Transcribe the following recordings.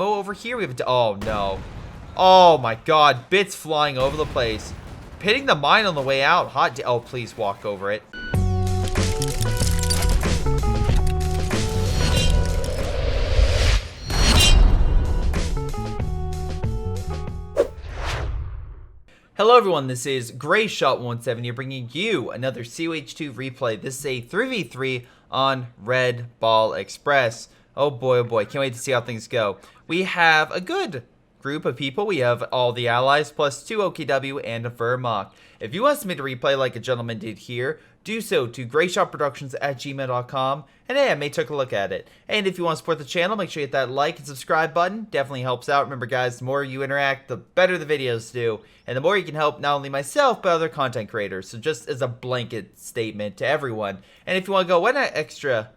Over here, we have oh no. Oh my god, bits flying over the place. Hitting the mine on the way out. Oh, please walk over it. Hello everyone, this is Greyshot17 here bringing you another COH2 replay. This is a 3v3 on Red Ball Express. Oh boy, can't wait to see how things go. We have a good group of people. We have all the allies plus 2 OKW and a Vermont. If you want me to replay like a gentleman did here, do so to greyshotproductions@gmail.com, and hey, I may take a look at it. And if you want to support the channel, make sure you hit that like and subscribe button. Definitely helps out. Remember guys, the more you interact, the better the videos do, and the more you can help not only myself, but other content creators. So just as a blanket statement to everyone. And if you want to go one extra,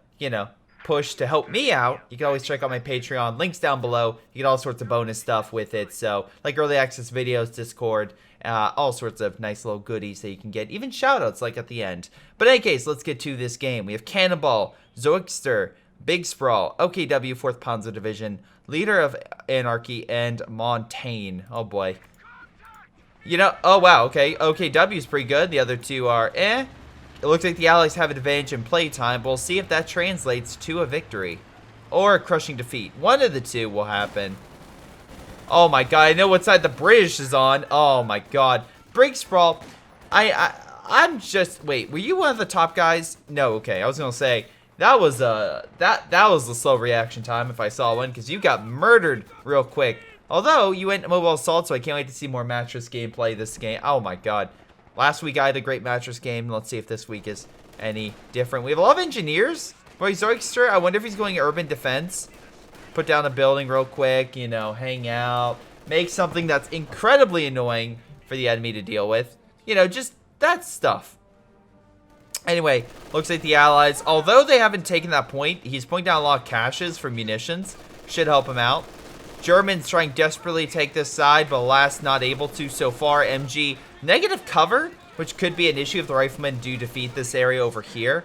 push to help me out, you can always check out my Patreon. Links down below. You get all sorts of bonus stuff with it. So, like early access videos, Discord, all sorts of nice little goodies that you can get. Even shoutouts like at the end. But in any case, let's get to this game. We have Cannonball, Zoikster, Big Sprawl, OKW, 4th Panzer Division, Leader of Anarchy, and Montaigne. Oh boy. Oh wow, okay. OKW is pretty good. The other two are eh. It looks like the Allies have an advantage in playtime, but we'll see if that translates to a victory. Or a crushing defeat. One of the two will happen. Oh my god, I know what side the British is on. Oh my god. Big Sprawl. I'm just... Wait, were you one of the top guys? No, okay. I was going to say, that was that was the slow reaction time if I saw one, because you got murdered real quick. Although, you went mobile assault, so I can't wait to see more mattress gameplay this game. Oh my god. Last week I had a great mattress game. Let's see if this week is any different. We have a lot of engineers. Boy, Zoikster, I wonder if he's going urban defense. Put down a building real quick, hang out. Make something that's incredibly annoying for the enemy to deal with. Just that stuff. Anyway, looks like the Allies, although they haven't taken that point, he's putting down a lot of caches for munitions. Should help him out. Germans trying desperately to take this side, but alas, not able to so far. MG, negative cover, which could be an issue if the riflemen do defeat this area over here.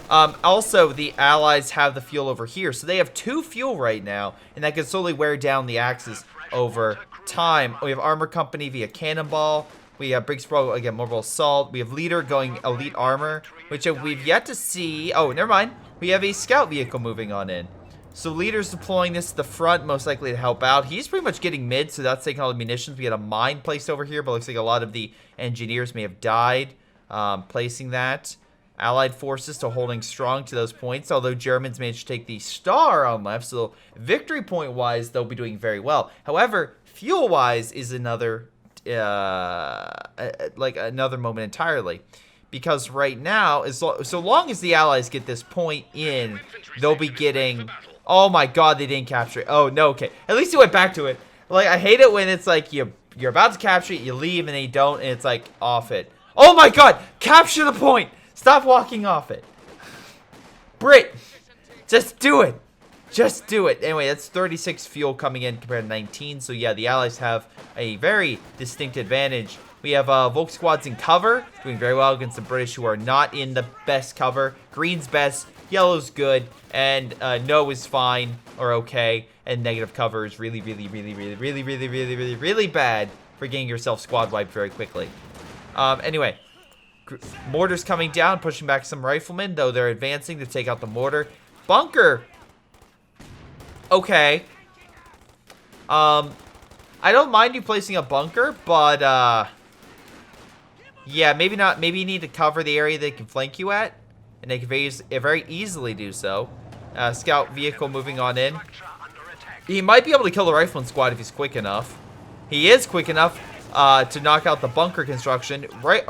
Also, the Allies have the fuel over here, so they have 2 fuel right now, and that can slowly wear down the Axis over time. We have Armor Company via Cannonball. We have Big Sprawl, again, Mobile Assault. We have Leader going Elite Armor, which we've yet to see. Oh, never mind. We have a Scout Vehicle moving on in. So Leader's deploying this to the front, most likely to help out. He's pretty much getting mid, so that's taking all the munitions. We had a mine placed over here, but looks like a lot of the engineers may have died placing that. Allied forces still holding strong to those points, although Germans managed to take the star on left, so victory point-wise, they'll be doing very well. However, fuel-wise is another, another moment entirely. Because right now, so long as the Allies get this point in, they'll be getting... Oh my god, they didn't capture it. Oh, no, okay. At least he went back to it. Like, I hate it when it's like you're about to capture it, you leave, and then you don't, and it's like off it. Oh my god! Capture the point! Stop walking off it. Brit! Just do it! Just do it. Anyway, that's 36 fuel coming in compared to 19. So yeah, the Allies have a very distinct advantage. We have Volk squads in cover, doing very well against the British, who are not in the best cover. Green's best, yellow's good, and no is fine or okay, and negative cover is really bad for getting yourself squad wiped very quickly. Anyway, mortars coming down, pushing back some riflemen, though they're advancing to take out the mortar. Bunker. Okay. I don't mind you placing a bunker, but yeah, maybe not. Maybe you need to cover the area they can flank you at, and they can very easily do so. Scout vehicle moving on in. He might be able to kill the rifleman squad if he's quick enough. He is quick enough to knock out the bunker construction. Right,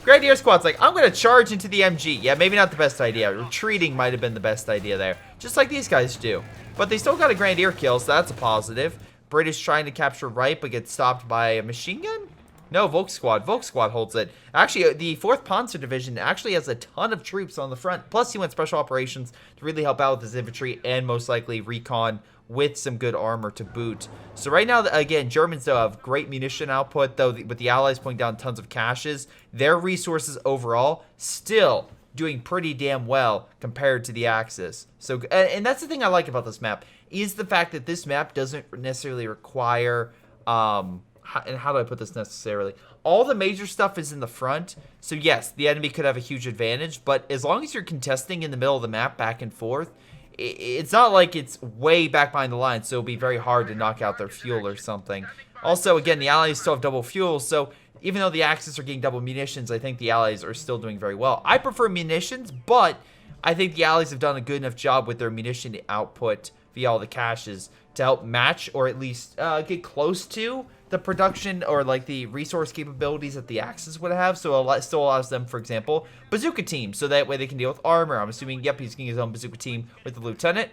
Grenadier squad's like, I'm going to charge into the MG. Yeah, maybe not the best idea. Retreating might have been the best idea there, just like these guys do. But they still got a Grenadier kill, so that's a positive. British trying to capture right, but gets stopped by a machine gun? No, Volk squad. Volk squad holds it. Actually, the 4th Panzer Division actually has a ton of troops on the front. Plus, he went special operations to really help out with his infantry and most likely recon with some good armor to boot. So right now, again, Germans though have great munition output, though, with the Allies putting down tons of caches. Their resources overall still doing pretty damn well compared to the Axis. So, and that's the thing I like about this map. is the fact that this map doesn't necessarily require, and how do I put this necessarily? All the major stuff is in the front, so yes, the enemy could have a huge advantage, but as long as you're contesting in the middle of the map back and forth, it's not like it's way back behind the line, so it'll be very hard to knock out their fuel or something. Also, again, the allies still have double fuel, so even though the Axis are getting double munitions, I think the allies are still doing very well. I prefer munitions, but I think the allies have done a good enough job with their munition output via all the caches to help match or at least get close to the production or like the resource capabilities that the Axis would have. So it still allows them, for example, bazooka team, so that way they can deal with armor. I'm assuming, yep, he's getting his own bazooka team with the lieutenant.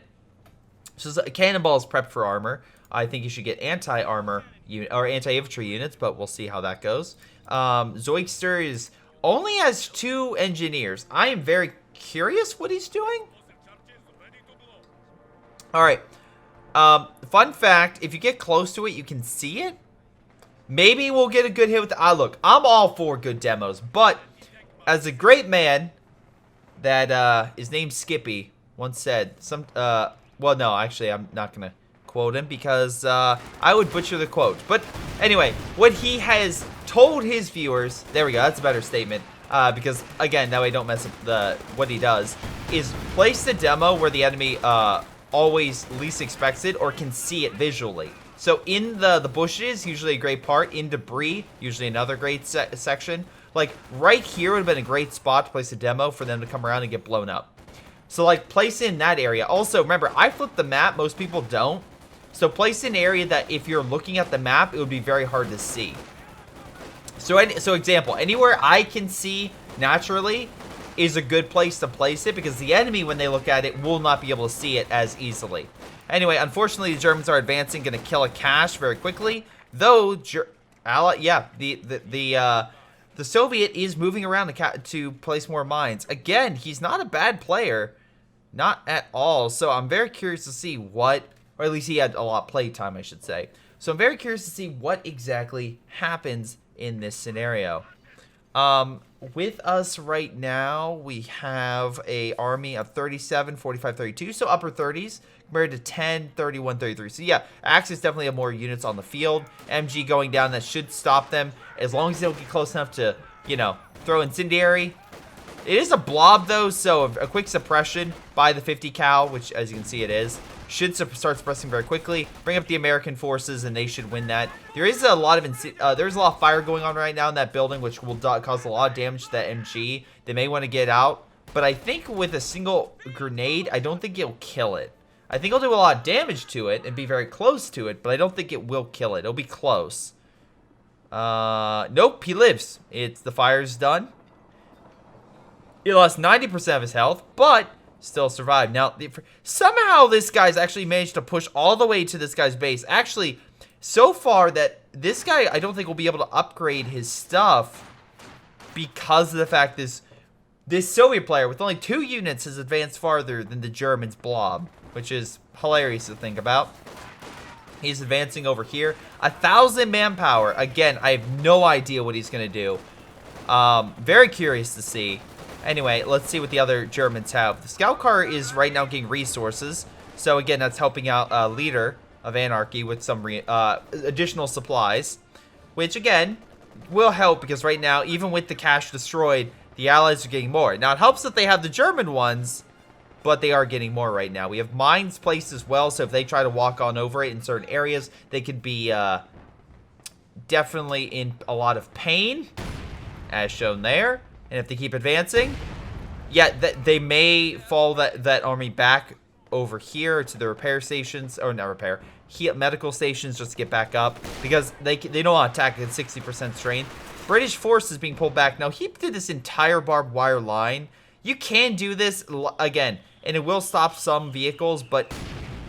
So cannonball is prepped for armor. I think you should get anti-armor or anti-infantry units, but we'll see how that goes. Zoikster only has 2 engineers. I am very curious what he's doing. All right. Fun fact: if you get close to it, you can see it. Maybe we'll get a good hit with the... look, I'm all for good demos, but as a great man that his name's Skippy once said, well, no, actually, I'm not gonna quote him because I would butcher the quote. But anyway, what he has told his viewers, there we go, that's a better statement, because again, that way I don't mess up what he does, is place the demo where the enemy always least expects it or can see it visually. So in the bushes, usually a great part. In debris, usually another great section. Like right here would have been a great spot to place a demo for them to come around and get blown up. So like place in that area. Also, remember, I flipped the map. Most people don't. So place in an area that if you're looking at the map, it would be very hard to see. So example, anywhere I can see naturally is a good place to place it because the enemy, when they look at it, will not be able to see it as easily. Anyway, unfortunately, the Germans are advancing, going to kill a cache very quickly. Though, the Soviet is moving around to place more mines. Again, he's not a bad player, not at all. So I'm very curious to see what, or at least he had a lot of play time, I should say. So I'm very curious to see what exactly happens in this scenario. With us right now, we have a army of 37, 45, 32, so upper 30s, compared to 10, 31, 33. So yeah, Axis definitely have more units on the field. MG going down, that should stop them, as long as they'll get close enough to, you know, throw incendiary. It is a blob though, so a quick suppression by the 50 cal, which as you can see it is, should start suppressing very quickly. Bring up the American forces, and they should win that. There is a lot of fire going on right now in that building, which will cause a lot of damage to that MG. They may want to get out, but I think with a single grenade, I don't think it'll kill it. I think it'll do a lot of damage to it and be very close to it, but I don't think it will kill it. It'll be close. Nope, he lives. The fire's done. He lost 90% of his health, but still survived. Now, somehow this guy's actually managed to push all the way to this guy's base. Actually, so far that this guy, I don't think will be able to upgrade his stuff because of the fact this Soviet player with only 2 units has advanced farther than the Germans' blob, which is hilarious to think about. He's advancing over here. 1,000 manpower. Again, I have no idea what he's going to do. Very curious to see. Anyway, let's see what the other Germans have. The scout car is right now getting resources. So again, that's helping out leader of Anarchy with some additional supplies. Which again, will help because right now, even with the cache destroyed, the Allies are getting more. Now, it helps that they have the German ones, but they are getting more right now. We have mines placed as well, so if they try to walk on over it in certain areas, they could be definitely in a lot of pain, as shown there. And if they keep advancing, yeah, they may fall that army back over here to the repair stations, or not repair, medical stations, just to get back up, because they don't want to attack at 60% strength. British force is being pulled back. Now, he did this entire barbed wire line. You can do this, again, and it will stop some vehicles, but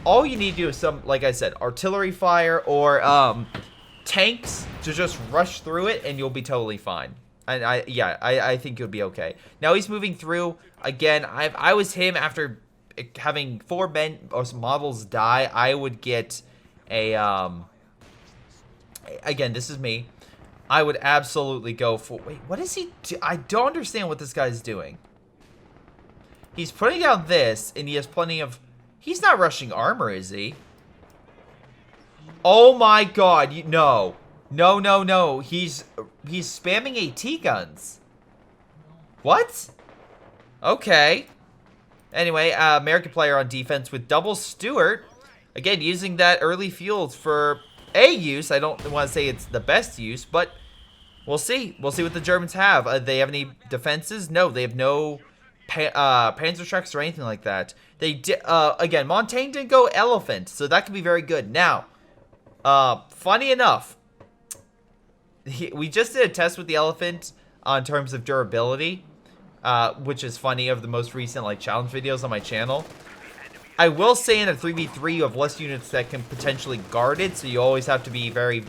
all you need to do is some, like I said, artillery fire or tanks to just rush through it, and you'll be totally fine. And I think you'll be okay. Now he's moving through. Again, I was him after having 4 men or some models die. I would get a, again, this is me. I would absolutely go for, wait, what is he do? I don't understand what this guy's doing. He's putting out this, and he has plenty of, he's not rushing armor, is he? Oh my god, no. No, no, no. He's spamming AT guns. What? Okay. Anyway, American player on defense with double Stuart. Again, using that early fuel for a use. I don't want to say it's the best use, but we'll see. We'll see what the Germans have. They have any defenses? No, they have no Panzer trucks or anything like that. They did, again, Montaigne didn't go elephant, so that could be very good. Now, funny enough, we just did a test with the elephant in terms of durability, which is funny, of the most recent like challenge videos on my channel. I will say in a 3v3 you have less units that can potentially guard it, so you always have to be very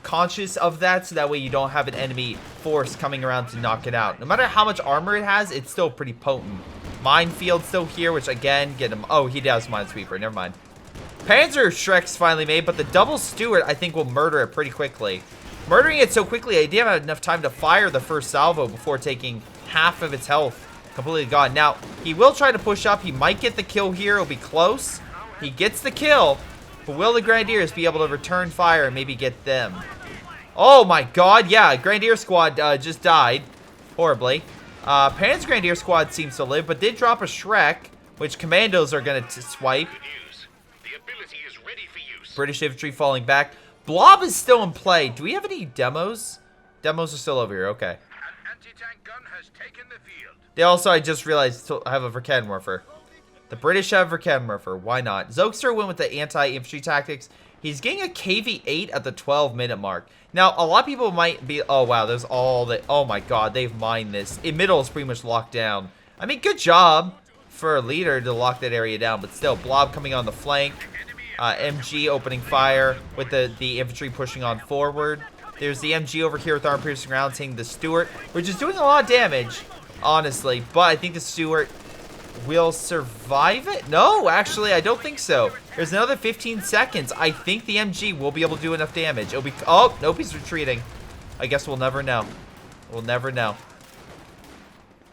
conscious of that, so that way you don't have an enemy force coming around to knock it out. No matter how much armor it has, it's still pretty potent. Minefield still here, which again, get him. Oh, he does Minesweeper, never mind. Panzer Shrek's finally made, but the double Stuart I think will murder it pretty quickly. Murdering it so quickly, I didn't have enough time to fire the first salvo before taking half of its health completely gone. Now, he will try to push up. He might get the kill here. It'll be close. He gets the kill, but will the Grenadiers be able to return fire and maybe get them? Oh my god, yeah, Grenadier squad just died horribly. Pan's Grenadier squad seems to live, but did drop a Shrek, which commandos are going to swipe. British infantry falling back. Blob is still in play. Do we have any demos? Demos are still over here. Okay. An anti-tank gun has taken the field. They also, I just realized, have a Verkenwerfer. The British have Verkenwerfer. Why not? Zokster went with the anti-infantry tactics. He's getting a KV-8 at the 12-minute mark. Now, a lot of people might be... Oh, wow. There's all the... Oh, my God. They've mined this. In middle is pretty much locked down. I mean, good job for a leader to lock that area down. But still, Blob coming on the flank. MG opening fire with the infantry pushing on forward. There's the MG over here with arm-piercing rounds hitting the Stuart, which is doing a lot of damage, honestly. But I think the Stuart will survive it. No, actually, I don't think so. There's another 15 seconds. I think the MG will be able to do enough damage. It'll be... Oh, nope, he's retreating. I guess we'll never know. We'll never know.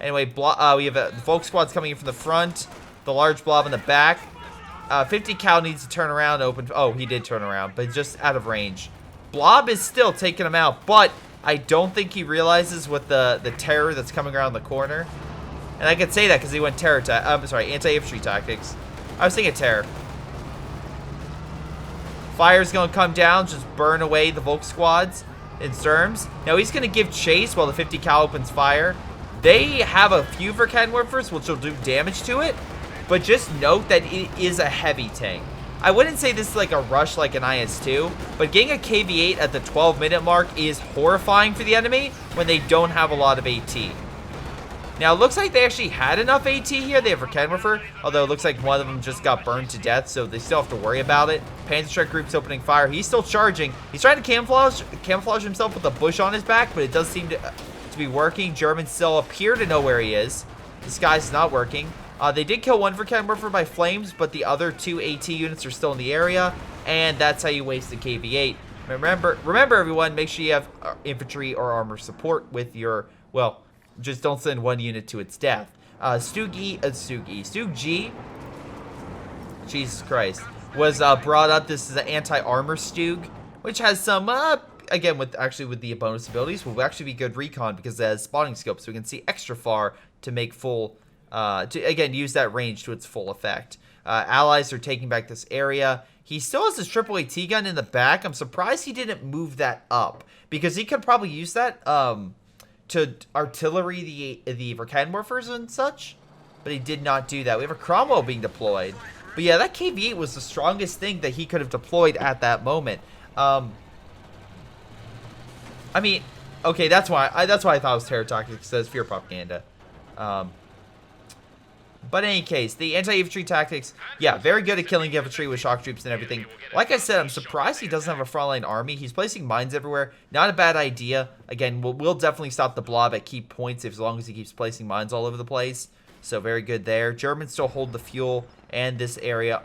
Anyway, we have the Volk squad's coming in from the front. The large Blob in the back. 50 cal needs to turn around, open. Oh, he did turn around, but just out of range. Blob is still taking him out, but I don't think he realizes what the terror that's coming around the corner. And I could say that because he went terror anti-infantry tactics. I was thinking terror. Fire's going to come down, just burn away the Volk squads in Sturms. Now he's going to give chase while the 50 cal opens fire. They have a few Verkenwerfers, which will do damage to it. But just note that it is a heavy tank. I wouldn't say this is like a rush like an IS-2, but getting a KV-8 at the 12-minute mark is horrifying for the enemy when they don't have a lot of AT. Now, it looks like they actually had enough AT here. They have Verkenwerfer, although it looks like one of them just got burned to death, so they still have to worry about it. Panzer group's opening fire. He's still charging. He's trying to camouflage himself with a bush on his back, but it does seem to be working. Germans still appear to know where he is. This guy's not working. They did kill one Verkenwerfer by flames, but the other two AT units are still in the area, and that's how you waste the KV-8. Remember, everyone, make sure you have infantry or armor support with your, well, just don't send one unit to its death. Stug G, Jesus Christ, was brought up. This is an anti-armor Stug, which has some, again, with the bonus abilities, will actually be good recon because it has spotting scope, so we can see extra far to make full... to, again, use that range to its full effect. Allies are taking back this area. He still has his triple AT gun in the back. I'm surprised he didn't move that up, because he could probably use that to artillery the Verkenwerfers and such, but he did not do that. We have a Cromwell being deployed. But yeah, that KV-8 was the strongest thing that he could have deployed at that moment. I mean, okay, that's why I thought it was terror tactics, says fear propaganda. But in any case, the anti-infantry tactics, yeah, very good at killing infantry with shock troops and everything. Like I said, I'm surprised he doesn't have a frontline army. He's placing mines everywhere. Not a bad idea. Again, we'll definitely stop the Blob at key points as long as he keeps placing mines all over the place. So very good there. Germans still hold the fuel and this area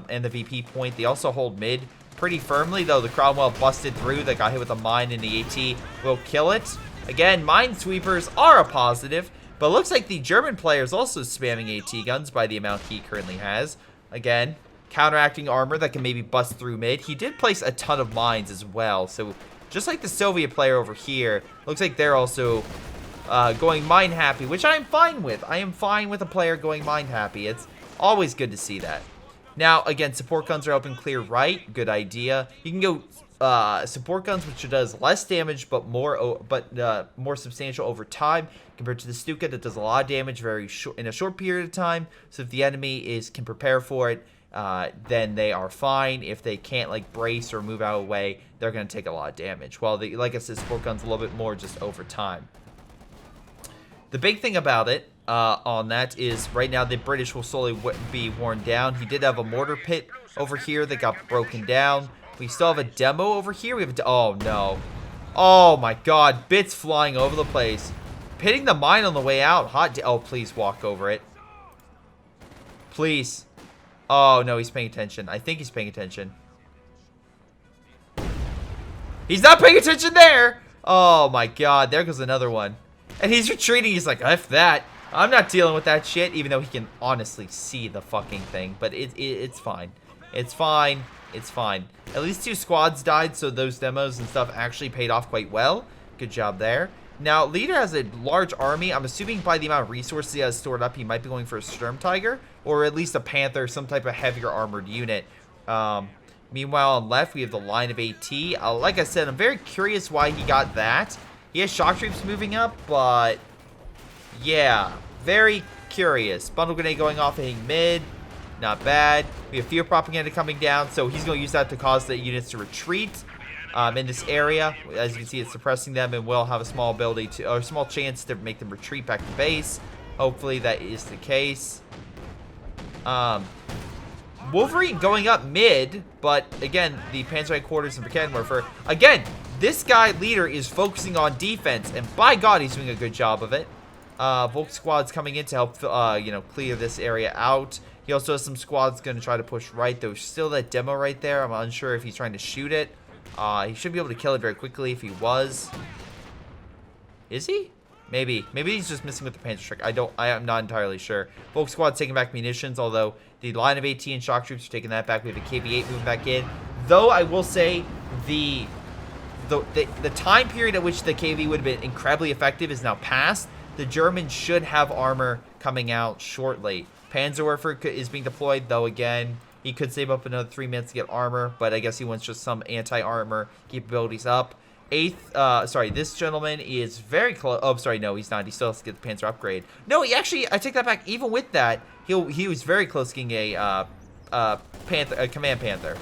and the VP point. They also hold mid pretty firmly, though the Cromwell busted through. That got hit with a mine, and the AT will kill it. Again, minesweepers are a positive. But it looks like the German player is also spamming AT guns by the amount he currently has. Again, counteracting armor that can maybe bust through mid. He did place a ton of mines as well. So just like the Soviet player over here, looks like they're also going mine happy, which I'm fine with. I am fine with a player going mine happy. It's always good to see that. Now, again, support guns are open clear right. Good idea. You can go support guns, which does less damage but more substantial over time compared to the Stuka that does a lot of damage in a short period of time. So if the enemy can prepare for it, then they are fine. If they can't like brace or move out of the way, they're going to take a lot of damage. Well, like I said, support guns a little bit more just over time. The big thing about it on that is right now the British will slowly be worn down. He did have a mortar pit over here that got broken down. We still have a demo over here. We have oh no. Oh my god, bits flying over the place. Hitting the mine on the way out. Oh, please walk over it. Please. Oh no, he's paying attention. I think he's paying attention. He's not paying attention there. Oh my god, there goes another one. And he's retreating. He's like, F that. I'm not dealing with that shit, even though he can honestly see the fucking thing. But it's fine. It's fine. It's fine. At least 2 squads died, so those demos and stuff actually paid off quite well. Good job there. Now, Leader has a large army. I'm assuming by the amount of resources he has stored up, he might be going for a Sturm Tiger, or at least a Panther, some type of heavier armored unit. Meanwhile, on left, we have the line of AT. Like I said, I'm very curious why he got that. He has shock troops moving up, but yeah, very curious. Bundle grenade going off, hitting mid. Not bad. We have field propaganda coming down, so he's going to use that to cause the units to retreat in this area. As you can see, it's suppressing them, and will have a small ability to, or a small chance to make them retreat back to base. Hopefully, that is the case. Wolverine going up mid, but again, the Panzer Headquarters and Brigade again, this guy Leader is focusing on defense, and by God, he's doing a good job of it. Volk squad's coming in to help, clear this area out. He also has some squads going to try to push right. There's still that demo right there. I'm unsure if he's trying to shoot it. He should be able to kill it very quickly if he was. Is he? Maybe. Maybe he's just missing with the Panther Strike. I am not entirely sure. Volk squad's taking back munitions, although the line of AT and shock troops are taking that back. We have a KV-8 moving back in. Though I will say the time period at which the KV would have been incredibly effective is now past. The Germans should have armor coming out shortly. Panzerwerfer is being deployed, though again, he could save up another 3 minutes to get armor, but I guess he wants just some anti-armor capabilities up. This gentleman is very close. Oh, sorry, no, he's not. He still has to get the Panzer upgrade. No, he actually, I take that back. Even with that, he was very close to getting a Command Panther.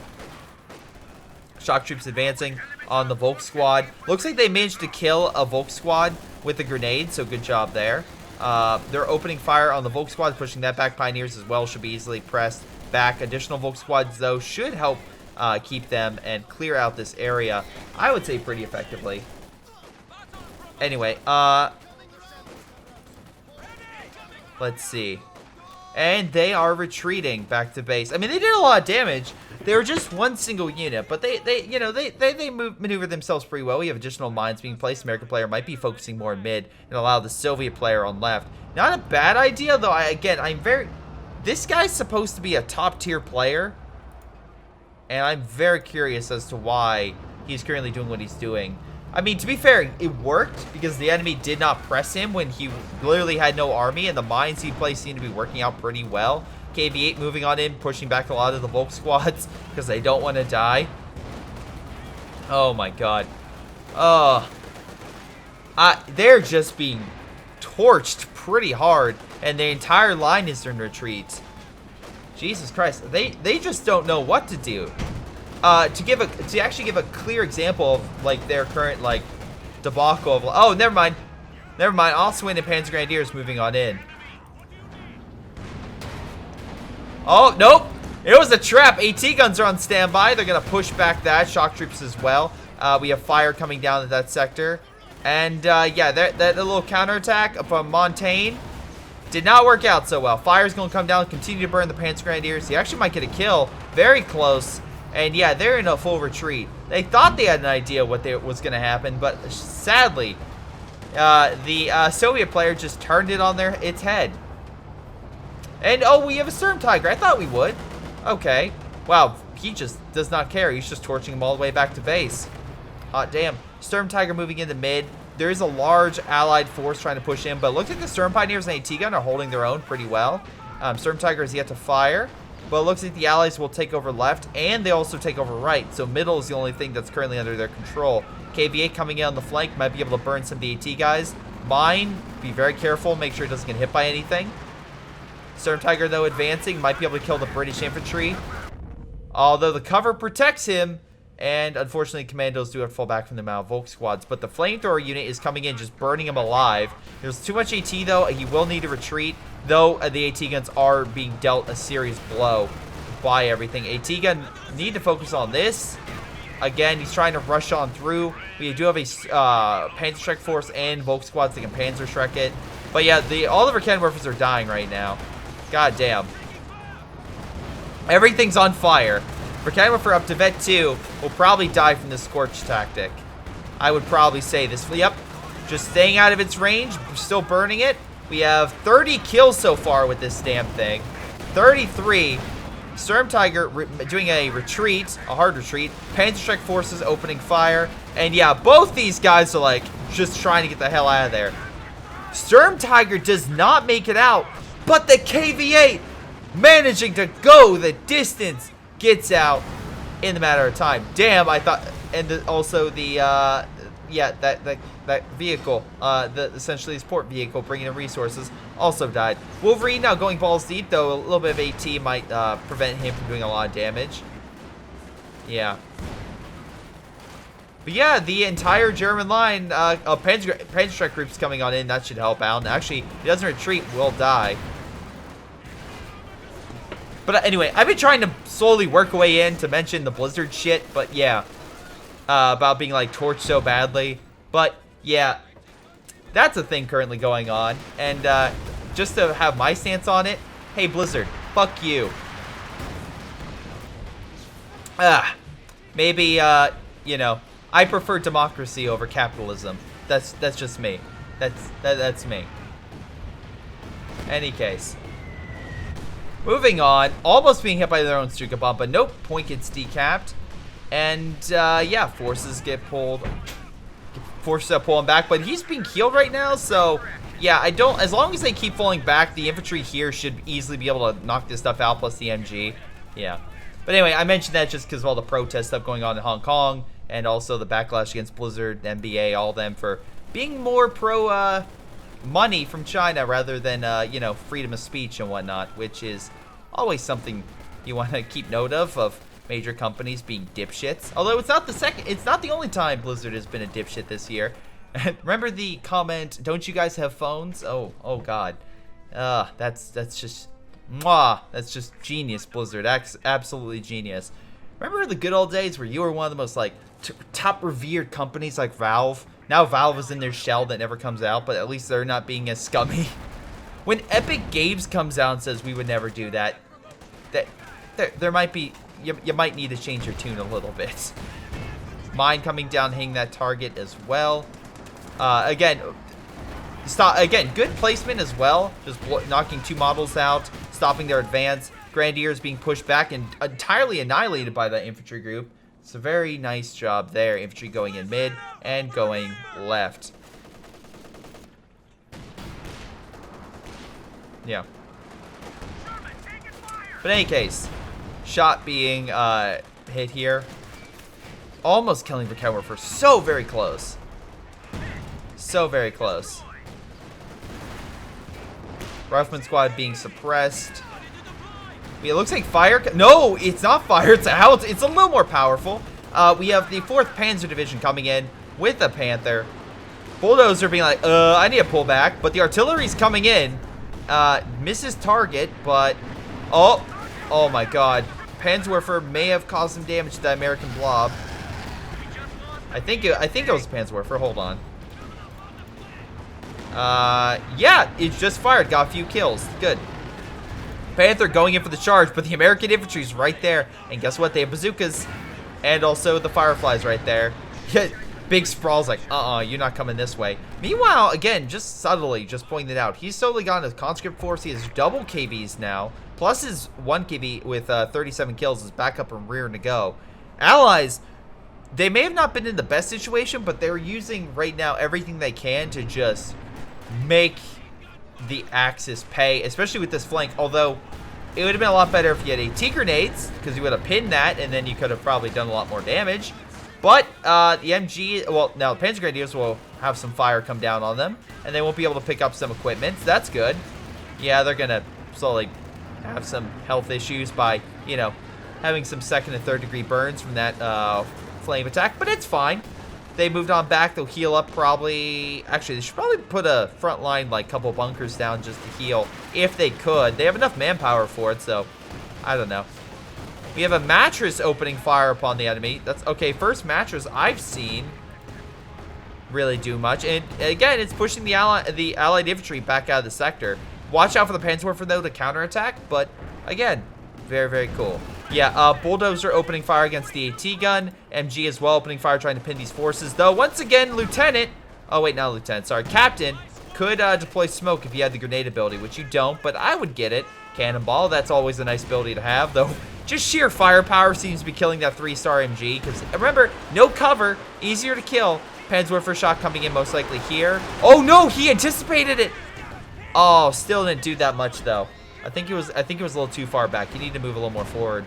Shock troops advancing on the Volk squad. Looks like they managed to kill a Volk squad with a grenade, so good job there. They're opening fire on the Volk squad, pushing that back. Pioneers as well should be easily pressed back. Additional Volk squads, though, should help keep them and clear out this area, I would say, pretty effectively. Anyway, let's see. And they are retreating back to base. I mean, they did a lot of damage. They were just one single unit, but they maneuver themselves pretty well. We have additional mines being placed. American player might be focusing more in mid and allow the Soviet player on left. Not a bad idea, though. This guy's supposed to be a top tier player, and I'm very curious as to why he's currently doing what he's doing. I mean, to be fair, it worked because the enemy did not press him when he literally had no army, and the mines he placed seemed to be working out pretty well. KV-8 moving on in, pushing back a lot of the Volk squads because they don't want to die. Oh my god. They're just being torched pretty hard, and the entire line is in retreat. Jesus Christ, they just don't know what to do. To actually give a clear example of like their current like debacle of, oh, never mind. Oswin and Panzer Grenadiers moving on in. Oh, nope. It was a trap. AT guns are on standby. They're going to push back that. Shock troops as well. We have fire coming down at that sector. And, yeah, that little counterattack from Montaigne did not work out so well. Fire's going to come down, continue to burn the Panzer Grenadiers. He actually might get a kill. Very close. And, yeah, they're in a full retreat. They thought they had an idea what was going to happen, but sadly, the Soviet player just turned it on its head. And, oh, we have a Sturm Tiger. I thought we would. Okay. Wow, he just does not care. He's just torching him all the way back to base. Hot damn. Sturm Tiger moving into mid. There is a large allied force trying to push in, but it looks like the Sturm Pioneers and AT gun are holding their own pretty well. Sturm Tiger is yet to fire, but it looks like the allies will take over left, and they also take over right, so middle is the only thing that's currently under their control. KV-8 coming in on the flank might be able to burn some of the AT guys. Mine, be very careful, make sure it doesn't get hit by anything. Sturm Tiger, though, advancing, might be able to kill the British infantry, although the cover protects him. And unfortunately, commandos do have to fall back from the amount of Volk squads. But the flamethrower unit is coming in, just burning him alive. There's too much AT, though. He will need to retreat, though the AT guns are being dealt a serious blow by everything. AT gun need to focus on this. Again, he's trying to rush on through. We do have a Panzerschreck force and Volk squads that can Panzerschreck it. But yeah, all of our cannon werfers are dying right now. God damn. Everything's on fire. For Cannon up to Vet 2 will probably die from this Scorch tactic. I would probably say this. Yep. Just staying out of its range. Still burning it. We have 30 kills so far with this damn thing. 33. Sturm Tiger doing a retreat. A hard retreat. Panzerschreck forces opening fire. And yeah, both these guys are like just trying to get the hell out of there. Sturm Tiger does not make it out. But the KV-8 managing to go the distance. Gets out in the matter of time. Damn, I thought, and also the yeah, that vehicle, essentially his port vehicle bringing in resources, also died. Wolverine now going balls deep, though a little bit of AT might prevent him from doing a lot of damage. Yeah. But yeah, the entire German line of Panzerschreck groups coming on in, that should help out. And actually, if he doesn't retreat, will die. But anyway, I've been trying to slowly work a way in to mention the Blizzard shit, but yeah. About being, like, torched so badly. But, yeah, that's a thing currently going on. And just to have my stance on it, hey, Blizzard, fuck you. Maybe, you know, I prefer democracy over capitalism. That's just me. That's me. Any case. Moving on, almost being hit by their own Streak bomb, but nope, point gets decapped. And, yeah, forces get pulled. Forces to pull him back, but he's being healed right now, so, yeah, as long as they keep falling back, the infantry here should easily be able to knock this stuff out, plus the MG. Yeah. But anyway, I mentioned that just because of all the protest stuff going on in Hong Kong, and also the backlash against Blizzard, NBA, all of them for being more pro, money from China rather than, you know, freedom of speech and whatnot, which is always something you want to keep note of major companies being dipshits. Although it's not the only time Blizzard has been a dipshit this year. Remember the comment, don't you guys have phones? Oh god. That's just, mwah, that's just genius, Blizzard. Absolutely genius. Remember the good old days where you were one of the most, like, top revered companies like Valve? Now Valve is in their shell that never comes out, but at least they're not being as scummy. When Epic Games comes out and says we would never do that, there might be, you might need to change your tune a little bit. Mine coming down, hitting that target as well. Again, good placement as well. Just knocking two models out, stopping their advance. Grenadiers being pushed back and entirely annihilated by that infantry group. It's a very nice job there. Infantry going in mid and going left. Yeah. But in any case, shot being hit here. Almost killing the Cower for so very close. So very close. Rifleman squad being suppressed. It looks like fire. No, it's not fire. It's a house. It's a little more powerful. We have the 4th Panzer Division coming in with the Panther. Bulldozer being like, I need to pull back. But the artillery's coming in. Misses target, but oh my god. Panzerwerfer may have caused some damage to the American blob. I think it was Panzerwerfer. Hold on. Yeah, it just fired. Got a few kills. Good. Panther going in for the charge, but the American infantry's right there. And guess what? They have bazookas. And also the Fireflies right there. Big Sprawl's like, you're not coming this way. Meanwhile, again, just subtly, just pointing it out, he's totally gotten his conscript force. He has double KVs now. plus his 1 KB with 37 kills is back up and rearing to go. Allies, they may have not been in the best situation, but they're using right now everything they can to just make the Axis pay, especially with this flank. Although it would have been a lot better if you had AT grenades, because you would have pinned that, and then you could have probably done a lot more damage. But the MG, well, now the Panzer Grenadiers will have some fire come down on them, and they won't be able to pick up some equipment. So that's good. Yeah, they're going to slowly have some health issues by, you know, having some 2nd and 3rd degree burns from that flame attack, but it's fine. They moved on back. They'll heal up probably. Actually, they should probably put a front line, like, couple bunkers down just to heal if they could. They have enough manpower for it, so I don't know. We have a mattress opening fire upon the enemy. That's okay. First mattress I've seen really do much. And again, it's pushing the allied infantry back out of the sector. Watch out for the Panzerwerfer, though, to counterattack. But again, very, very cool. Yeah, Bulldozer opening fire against the AT gun. MG as well opening fire trying to pin these forces. Though, once again, Lieutenant. Oh, wait, not Lieutenant. Sorry. Captain could deploy smoke if you had the grenade ability, which you don't. But I would get it. Cannonball. That's always a nice ability to have, though. Just sheer firepower seems to be killing that 3-star MG. Because remember, no cover. Easier to kill. Panzerwerfer shot coming in most likely here. Oh, no. He anticipated it. Oh, still didn't do that much, though. I think it was a little too far back. You need to move a little more forward.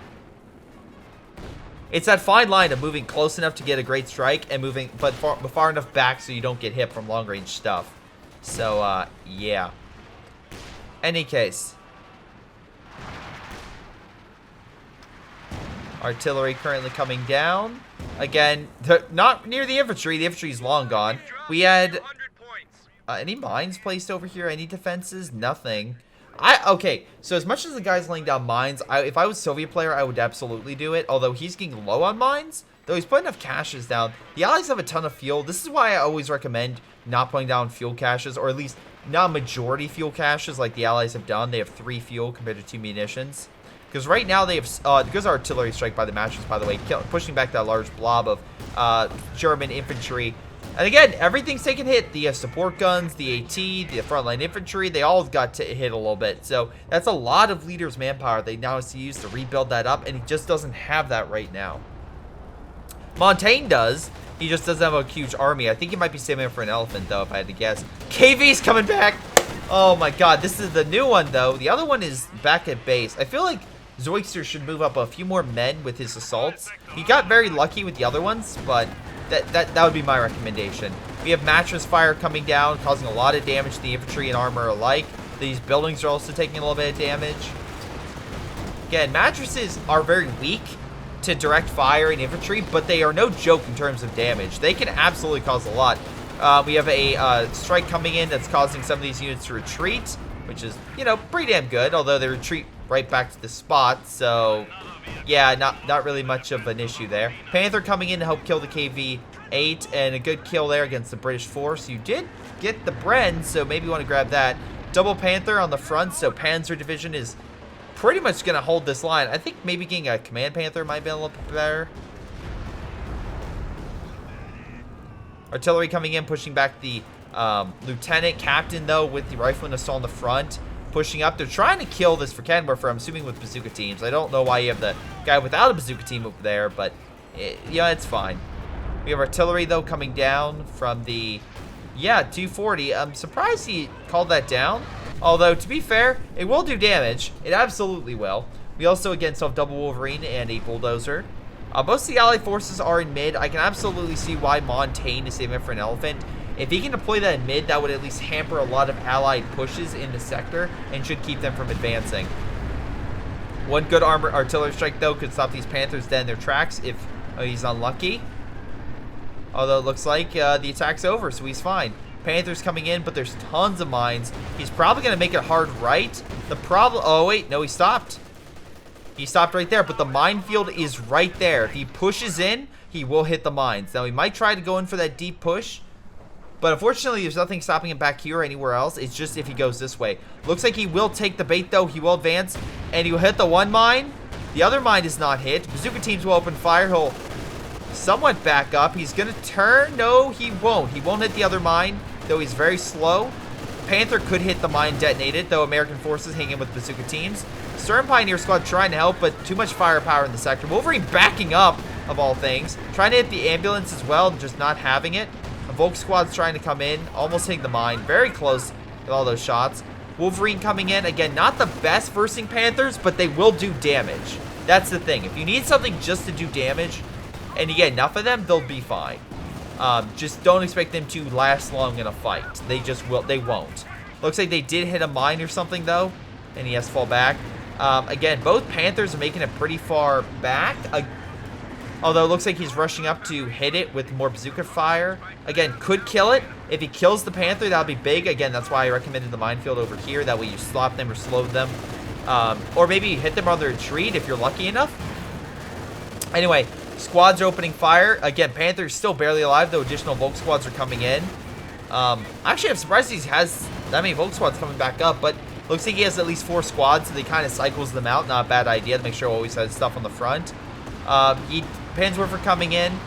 It's that fine line of moving close enough to get a great strike and moving, but far enough back so you don't get hit from long-range stuff. So, yeah. Any case. Artillery currently coming down. Again, not near the infantry. The infantry's long gone. We had any mines placed over here? Any defenses? Nothing. Okay, so as much as the guy's laying down mines, if I was a Soviet player, I would absolutely do it. Although he's getting low on mines, though he's putting enough caches down. The Allies have a ton of fuel. This is why I always recommend not putting down fuel caches, or at least not majority fuel caches like the Allies have done. They have 3 fuel compared to 2 munitions. Because right now they have, because artillery strike by the matches, by the way, pushing back that large blob of German infantry. And again, everything's taking hit. The support guns, the AT, the frontline infantry, they all got to hit a little bit. So that's a lot of leaders' manpower they now have to use to rebuild that up, and he just doesn't have that right now. Montaigne does. He just doesn't have a huge army. I think he might be saving it for an elephant, though, if I had to guess. KV's coming back. Oh, my God. This is the new one, though. The other one is back at base. I feel like Zoikster should move up a few more men with his assaults. He got very lucky with the other ones, but that would be my recommendation. We have mattress fire coming down, causing a lot of damage to the infantry and armor alike. These buildings are also taking a little bit of damage. Again, mattresses are very weak to direct fire and infantry, but they are no joke in terms of damage. They can absolutely cause a lot. We have a strike coming in that's causing some of these units to retreat, which is, you know, pretty damn good, although they retreat right back to the spot, so yeah, not really much of an issue there. Panther coming in to help kill the KV-8, and a good kill there against the British force. You did get the Bren, so maybe you want to grab that. Double Panther on the front, so Panzer Division is pretty much going to hold this line. I think maybe getting a Command Panther might be a little bit better. Artillery coming in, pushing back the Lieutenant. Captain, though, with the rifleman assault on the front. Pushing up. They're trying to kill this for Cannonball, I'm assuming, with bazooka teams. I don't know why you have the guy without a bazooka team over there, but yeah, it's fine. We have artillery, though, coming down from the, yeah, 240. I'm surprised he called that down. Although, to be fair, it will do damage. It absolutely will. We also, again, still have double Wolverine and a bulldozer. Most of the allied forces are in mid. I can absolutely see why Montaigne is saving it for an elephant. If he can deploy that in mid, that would at least hamper a lot of allied pushes in the sector and should keep them from advancing. One good artillery strike, though, could stop these Panthers dead in their tracks if he's unlucky. Although it looks like the attack's over, so he's fine. Panthers coming in, but there's tons of mines. He's probably going to make it hard right. The problem... Oh, wait. No, he stopped. He stopped right there, but the minefield is right there. If he pushes in, he will hit the mines. Now, he might try to go in for that deep push, but unfortunately, there's nothing stopping him back here or anywhere else. It's just if he goes this way. Looks like he will take the bait, though. He will advance, and he will hit the one mine. The other mine is not hit. Bazooka teams will open fire. He'll somewhat back up. He's going to turn. No, he won't. He won't hit the other mine, though he's very slow. Panther could hit the mine detonated, though American forces hang in with bazooka teams. Sturm Pioneer Squad trying to help, but too much firepower in the sector. Wolverine backing up, of all things. Trying to hit the ambulance as well, just not having it. The Volk Squad's trying to come in, almost hitting the mine. Very close with all those shots. Wolverine coming in. Again, not the best versing Panthers, but they will do damage. That's the thing. If you need something just to do damage, and you get enough of them, they'll be fine. Just don't expect them to last long in a fight. They just will. They won't. Looks like they did hit a mine or something, though, and he has to fall back. Again, both Panthers are making it pretty far back. Although it looks like he's rushing up to hit it with more bazooka fire. Again, could kill it. If he kills the Panther, that'll be big. Again, that's why I recommended the minefield over here. That way you stop them or slow them. Or maybe you hit them on their retreat if you're lucky enough. Anyway, squads are opening fire. Again, Panther's still barely alive, though additional Volk squads are coming in. Actually, I'm surprised he has that many Volk squads coming back up, but looks like he has at least 4 squads, so he kind of cycles them out. Not a bad idea to make sure he always has stuff on the front. Panzerwerfer coming in.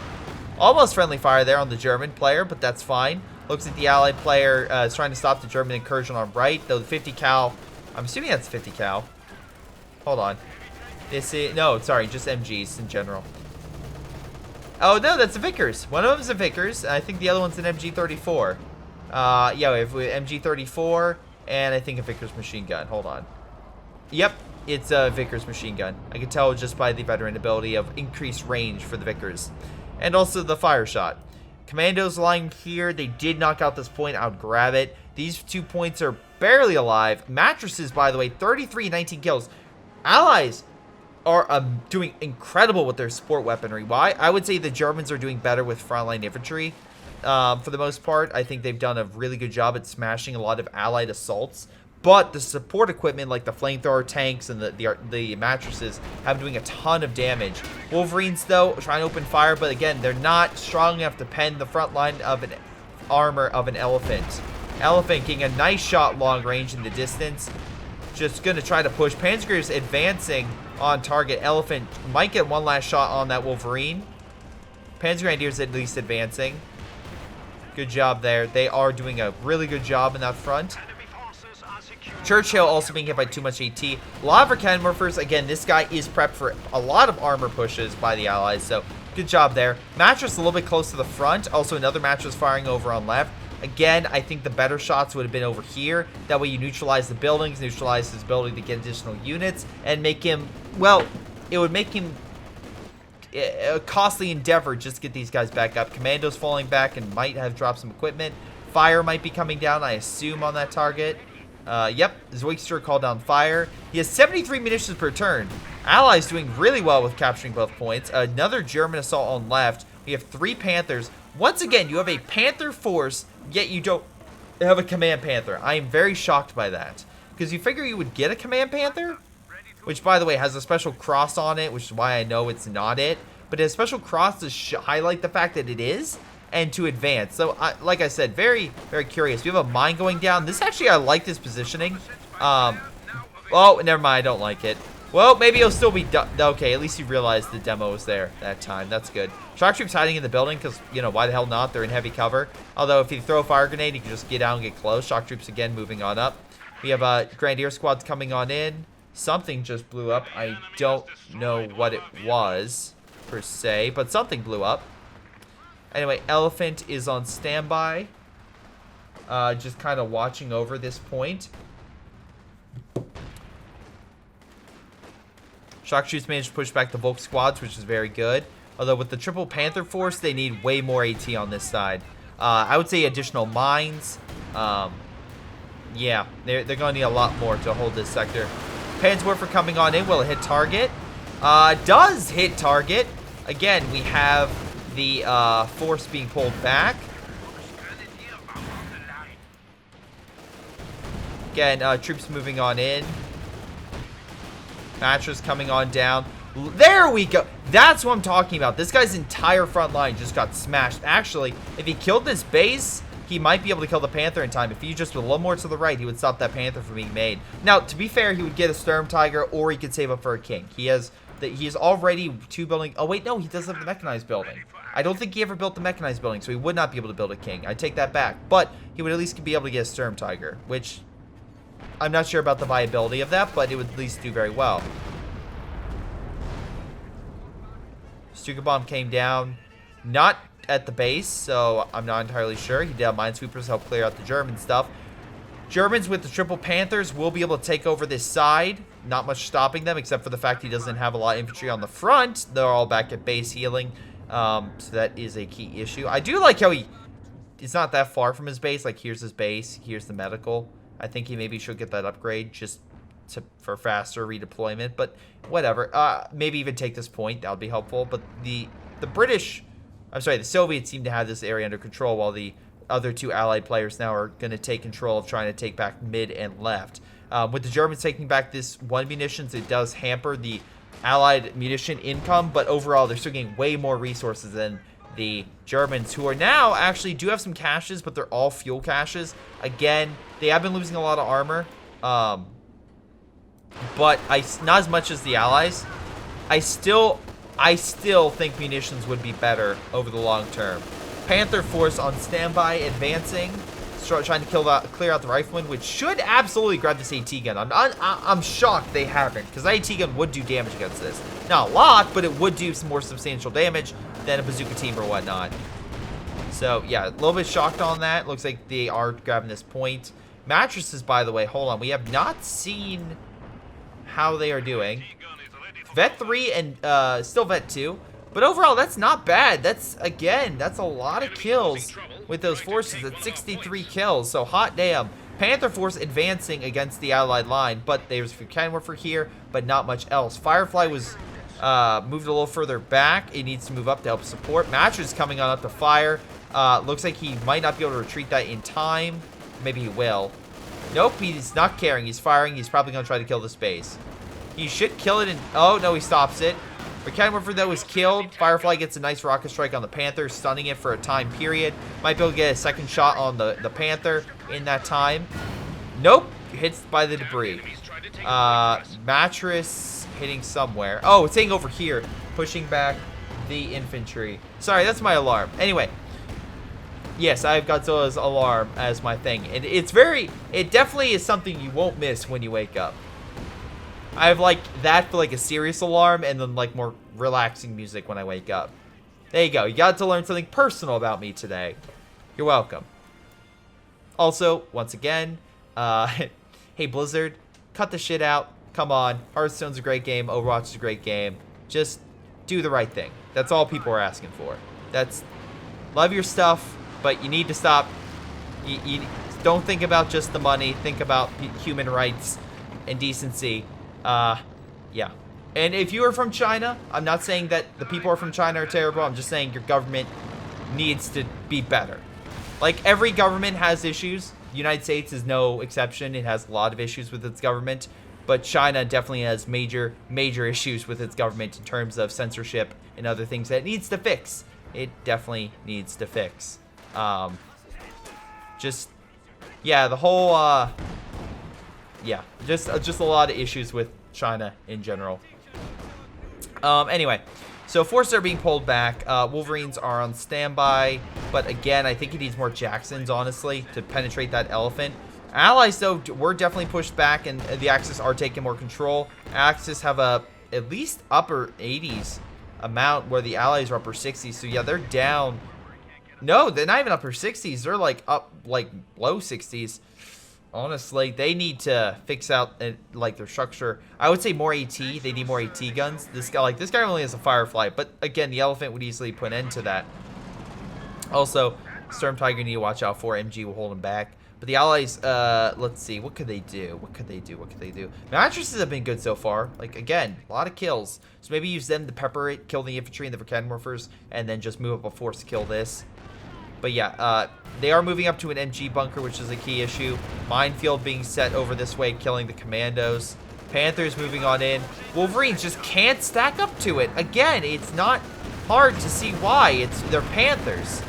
Almost friendly fire there on the German player, but that's fine. Looks like the Allied player is trying to stop the German incursion on right, though the 50 cal, I'm assuming that's 50 cal. Hold on. This is, no, sorry, just MGs in general. Oh, no, that's a Vickers. One of them is a Vickers. I think the other one's an MG34. Yeah, we have MG34, and I think a Vickers machine gun. Hold on. Yep, it's a Vickers machine gun. I can tell just by the veteran ability of increased range for the Vickers. And also the fire shot. Commandos lying here. They did knock out this point. I would grab it. These 2 points are barely alive. Mattresses, by the way, 33, 19 kills. Allies are doing incredible with their support weaponry. Why? I would say the Germans are doing better with frontline infantry. For the most part, I think they've done a really good job at smashing a lot of Allied assaults. But the support equipment, like the flamethrower tanks and the mattresses, have doing a ton of damage. Wolverines, though, trying to open fire, but again, they're not strong enough to pen the front line of an armor of an elephant. Elephant getting a nice shot long range in the distance. Just going to try to push. Panzergrenadiers advancing on target. Elephant might get one last shot on that Wolverine. Panzergrenadiers at least advancing. Good job there. They are doing a really good job in that front. Churchill also being hit by too much AT. A lot of our cannon morphers. Again, this guy is prepped for a lot of armor pushes by the Allies, so good job there. Mattress a little bit close to the front. Also, another mattress firing over on left. Again, I think the better shots would have been over here. That way you neutralize the buildings, neutralize his ability to get additional units, and make him, well, it would make him a costly endeavor just to get these guys back up. Commandos falling back and might have dropped some equipment. Fire might be coming down, I assume, on that target. Yep, Zoikster called down fire. He has 73 munitions per turn. Allies doing really well with capturing both points. Another German assault on left. We have 3 Panthers. Once again, you have a Panther force, yet you don't have a Command Panther. I am very shocked by that. Because you figure you would get a Command Panther, which, by the way, has a special cross on it, which is why I know it's not it. But it has a special cross to highlight the fact that it is, and to advance. So, like I said, very, very curious. We have a mine going down. This actually, I like this positioning. Oh, never mind. I don't like it. Well, maybe it'll still be okay. At least you realized the demo was there that time. That's good. Shock troops hiding in the building because, you know, why the hell not? They're in heavy cover. Although, if you throw a fire grenade, you can just get out and get close. Shock troops again moving on up. We have Grenadier squads coming on in. Something just blew up. I don't know what it was, per se, but something blew up. Anyway, Elephant is on standby. Just kind of watching over this point. Shock troops managed to push back the Volk squads, which is very good. Although with the triple Panther force, they need way more AT on this side. I would say additional mines. Yeah, they're going to need a lot more to hold this sector. Panzerwerfer coming on in. Will it hit target? Does hit target. Again, we have the force being pulled back. Again, troops moving on in. Mattress coming on down. There we go. That's what I'm talking about. This guy's entire front line just got smashed. Actually, if he killed this base, he might be able to kill the Panther in time. If he just went a little more to the right, he would stop that Panther from being made. Now, to be fair, he would get a Sturm Tiger, or he could save up for a King. He has already 2 building. Oh wait, no, he does have the mechanized building. I don't think he ever built the mechanized building, so he would not be able to build a King. I take that back, but he would at least be able to get a Sturm Tiger, which I'm not sure about the viability of that, but it would at least do very well. Stuka Bomb came down, not at the base, so I'm not entirely sure. He did have Minesweepers to help clear out the German stuff. Germans with the triple Panthers will be able to take over this side. Not much stopping them, except for the fact he doesn't have a lot of infantry on the front. They're all back at base healing, so that is a key issue. I do like how it's not that far from his base. Like, here's his base, here's the medical. I think he maybe should get that upgrade just for faster redeployment, but whatever. Maybe even take this point, that would be helpful. But the Soviets seem to have this area under control, while the other two allied players now are going to take control of trying to take back mid and left. With the Germans taking back this one munitions, it does hamper the allied munition income, but overall they're still getting way more resources than the Germans, who are now actually do have some caches, but they're all fuel caches. Again, they have been losing a lot of armor, but not as much as the allies. I still think munitions would be better over the long term. Panther force on standby, advancing, trying to clear out the rifleman, which should absolutely grab this AT gun. I'm shocked they haven't, because the AT gun would do damage against this. Not a lot, but it would do some more substantial damage than a bazooka team or whatnot. So yeah, a little bit shocked on that. Looks like they are grabbing this point. Mattresses, by the way, hold on. We have not seen how they are doing. Vet 3 and still Vet 2. But overall, that's not bad. That's a lot of kills with those forces. That's 63 kills, so hot damn. Panther Force advancing against the allied line, but there's a few cannon warfare here, but not much else. Firefly was moved a little further back. It needs to move up to help support. Mattress coming on up to fire. Looks like he might not be able to retreat that in time. Maybe he will. Nope, he's not caring. He's firing. He's probably going to try to kill this base. He should kill it, and oh, no, he stops it. Cannon warfare that was killed. Firefly gets a nice rocket strike on the Panther, stunning it for a time period. Might be able to get a second shot on the Panther in that time. Nope, hits by the debris. Mattress hitting somewhere. Oh, it's hitting over here, pushing back the infantry. Sorry, that's my alarm. Anyway, yes, I have Godzilla's alarm as my thing, and it definitely is something you won't miss when you wake up. I have like that for like a serious alarm, and then like more relaxing music when I wake up. There you go. You got to learn something personal about me today. You're welcome. Also, once again, hey Blizzard, cut the shit out. Come on. Hearthstone's a great game. Overwatch is a great game. Just do the right thing. That's all people are asking for. Love your stuff, but you need to stop. You don't think about just the money. Think about human rights and decency. Yeah. And if you are from China, I'm not saying that the people who are from China are terrible. I'm just saying your government needs to be better. Like, every government has issues. The United States is no exception. It has a lot of issues with its government. But China definitely has major issues with its government in terms of censorship and other things that it needs to fix. It definitely needs to fix. Yeah, the whole, yeah, just a lot of issues with China in general. Anyway, so forces are being pulled back. Wolverines are on standby, but again, I think he needs more Jacksons, honestly, to penetrate that elephant. Allies, though, were definitely pushed back, and the Axis are taking more control. Axis have at least upper 80s amount, where the Allies are upper 60s. So yeah, they're down. No, they're not even upper 60s. They're like up, like low 60s. Honestly, they need to fix out like their structure. I would say more AT. They need more AT guns. This guy only has a Firefly, but again, the elephant would easily put an end to that. Also, Sturm Tiger need to watch out for. MG will hold him back. But the Allies, let's see, what could they do? What could they do? Mattresses have been good so far. Like, again, a lot of kills. So maybe use them to pepper it, kill the infantry and the cannon morphers, and then just move up a force to kill this. But yeah, they are moving up to an MG bunker, which is a key issue. Minefield being set over this way, killing the commandos. Panthers moving on in. Wolverines just can't stack up to it. Again, it's not hard to see why. They're Panthers.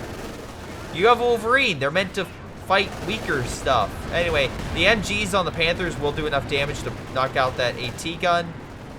You have Wolverine. They're meant to fight weaker stuff. Anyway, the MGs on the Panthers will do enough damage to knock out that AT gun.